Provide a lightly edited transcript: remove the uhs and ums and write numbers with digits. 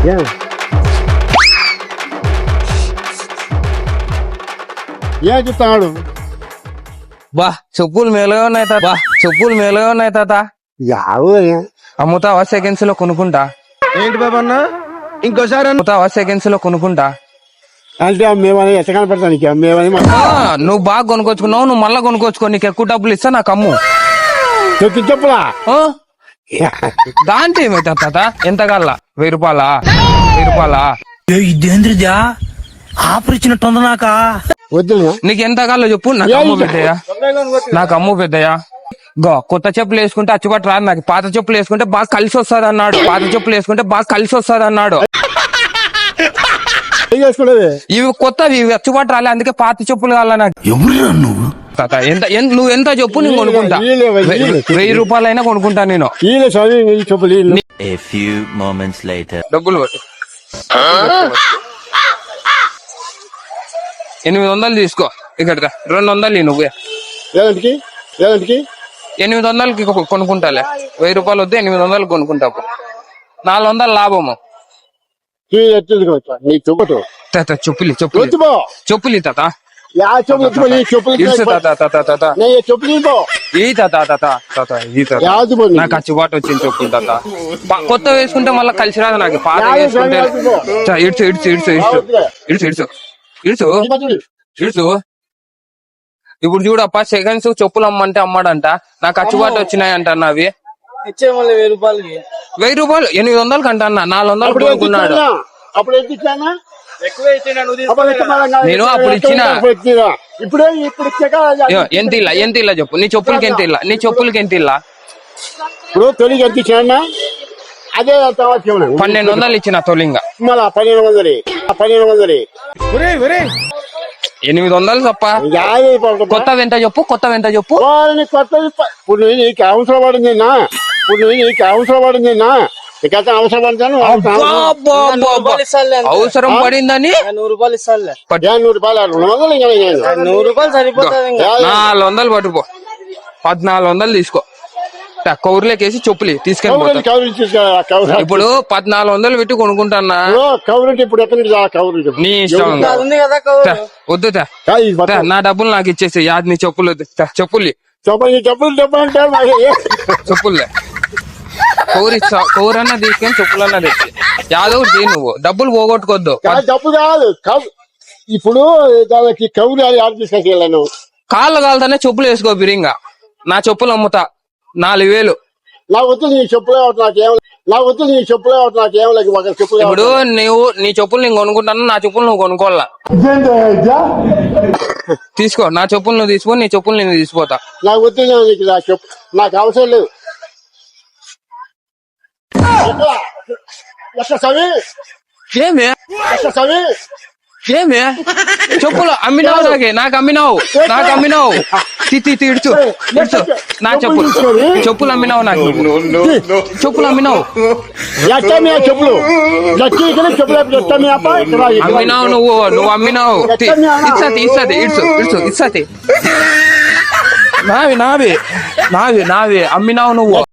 ఏం చెప్తాడు? బా చెప్పులు మేలుగా ఉన్నాయి తాత, చెప్పులు మేలుగా ఉన్నాయి తాత. అమ్ముతావా సెకండ్స్ లో కొనుక్కుంటా? ఏంటి బాబా అన్న, ఇంకోసారి అమ్ముతావా సెకండ్స్ లో కొనుక్కుంటా? అంటే మేమని ఎట్లా కనపడతానికి? మేమని నువ్వు బాగా కొనుక్కొచ్చుకున్నావు, నువ్వు మళ్ళా కొనుక్కొచ్చుకో, నీకు ఎక్కువ డబ్బులు ఇస్తా, నాకు అమ్ము. చెప్పులా దాంట్లో ఏమైతే తాత? ఎంత కల్లా? 1000 రూపాయలా? 1000 రూపాయలా? ఇదేంద్రిదా ఆపరిచినట్టుంది నాకా. వద్దు నీకు ఎంత కాల్లో చెప్పు, నాకు అమ్ము పెద్దయ్యా, నాకు అమ్ము పెద్దయ్యా. గో కొత్త చెప్పులు వేసుకుంటే అచ్చుబాటు రాదు, నాకు పాత చెప్పులు వేసుకుంటే బాగా కలిసి వస్తుంది అన్నాడు, పాత చెప్పులు వేసుకుంటే బాగా కలిసి వస్తుంది అన్నాడు. ఇవి కొత్తవి, ఇవి అచ్చుబాటు రాలే, అందుకే పాత చెప్పులు కావాలా నాకు. ఎవరురా నువ్వు? తాత నువ్వు ఎంత చెప్పు, నేను కొనుక్కుంటా. 1000 రూపాయలైనా కొనుక్కుంటా నేను. డబ్బులు కొట్టు. 800 తీసుకో, ఇక్కడ 200 నువ్వే. 800కి కొనుక్కుంటాలే. 1000 రూపాయలు వద్దు, 800 కొనుక్కుంటా. 400 లాభము. తాత చెప్పులు చెప్పులు చెప్పులు తాత, నాకు అచ్చుబాటు వచ్చింది చెప్పులు తాత. కొత్త వేసుకుంటే మళ్ళీ కలిసి రాదు నాకు, పాత వేసుకుంటే. ఇడ్సు ఇడ్సు ఇడ్సు ఇడ్సు ఇడ్సు ఇడ్సు ఇడ్సు ఇడ్సు. ఇప్పుడు చూడప్ప, సెకండ్స్ చెప్పులు అమ్మంటే అమ్మాడంట, నాకు అచ్చుబాటు వచ్చినాయంట అవి. 1000 రూపాయలకి 1000 రూపాయలు 800 కంట అన్న, 400 కొనుక్కున్నాడు. నేను అప్పుడు ఇచ్చిన. ఎంత ఇల్లా, ఎంత ఇల్లా చెప్పు, నీ చెప్పులకి ఎంత ఇల్లా, నీ చెప్పులకి ఎంత ఇల్లా? ఇప్పుడు తొలికి ఎంత ఇచ్చినా? అదే 1200 ఇచ్చిన తొలింగా. 800 తప్ప. కొత్త వెంట చెప్పు, కొత్త వెంట చెప్పు. ఇప్పుడు నీకు అవసరం పడింది నా, ఇప్పుడు నీకు అవసరం పడింది నా, అవసరం పడతాను. అవసరం పడిందని 100 రూపాయలు ఇస్తానులే. 100 రూపాయలు 100 రూపాయలు సరిపోతుంది. 400 పట్టుకో, 1400 తీసుకో. కౌరులేకేసి చెప్పులు తీసుకెళ్ళి. ఇప్పుడు 1400 పెట్టి కొనుక్కుంటానా? కౌరు ఇప్పుడు ఎక్కడ నీ ఇష్టం. వద్దు నా డబ్బులు నాకు ఇచ్చేసి, యాద్ నీ చెప్పులు చెప్పులు చెప్పులే. కౌరన్నా తీసుకొని చెప్పులన్నా తెచ్చి యాదవ్ చేయి. నువ్వు డబ్బులు పోగొట్టుకోద్దు. డబ్బు కాదు, ఇప్పుడు దానికి కౌరు తీసుకెళ్ళాను. కాళ్ళు కాలుతానే చెప్పులు వేసుకో బిరింగా. నా చెప్పులు అమ్ముతా 4000. నాకు వద్దు నీ చెప్పులే, నాకేం లేదు. ఇప్పుడు నువ్వు నీ చెప్పులు నేను కొనుక్కుంటాను, నా చెప్పులు నువ్వు కొనుక్కోవాలా. తీసుకో, నా చెప్పులు నువ్వు తీసుకో, నీ చెప్పులు నేను తీసిపోతా. నాకు వద్దు, నాకు అవసరం లేదు. ఏమే ఏమే చెప్పులు అమ్మినావు, నాకు అమ్మినావు, నాకు అమ్మినావు. ఇడ్చు ఇడ్చు. నా చెప్పులు అమ్మినావు, నాకు చెప్పులు అమ్మినావు. అమ్మినావు నువ్వు అమ్మినావు. ఇస్తది ఇడ్చు ఇడ్చు ఇస్తది. నావి అమ్మినావు నువ్వు.